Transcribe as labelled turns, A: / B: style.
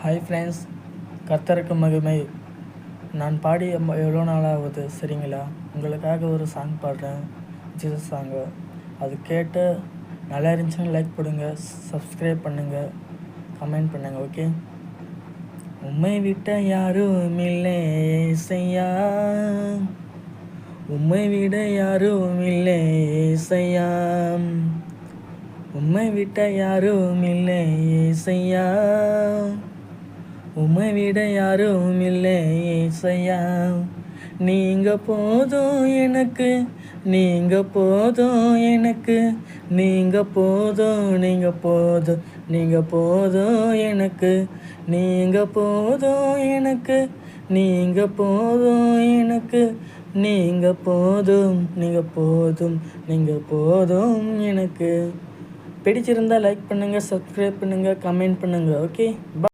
A: Hi friends, கர்த்தருக்கு மகிமை. நான் பாடி எவ்வளோ நாள் ஆகுது சரிங்களா? உங்களுக்காக ஒரு சாங் பாடுறேன், ஜீசஸ் சாங்கு. அது கேட்டு நல்லா இருந்துச்சுன்னு லைக் போடுங்க, சப்ஸ்கிரைப் பண்ணுங்கள், கமெண்ட் பண்ணுங்கள். ஓகே. உம்மை விட்ட யாரும் இல்லை ஏசையா, உம்மை விட யாரும் இல்லை ஏசையா, உம்மை விட்ட யாரும் இல்லை ஏசையா, உம்மை விட யாரும் இல்லை ஏசையா. நீங்க போதும் எனக்கு, நீங்க போதும் எனக்கு, நீங்க போதும், நீங்க போதும், நீங்க போதும் எனக்கு, நீங்க போதும் எனக்கு, நீங்க போதும் எனக்கு, நீங்க போதும், நீங்க போதும், நீங்க போதும் எனக்கு. பிடிச்சிருந்தா லைக் பண்ணுங்கள், சப்ஸ்கிரைப் பண்ணுங்கள், கமெண்ட் பண்ணுங்கள். ஓகே.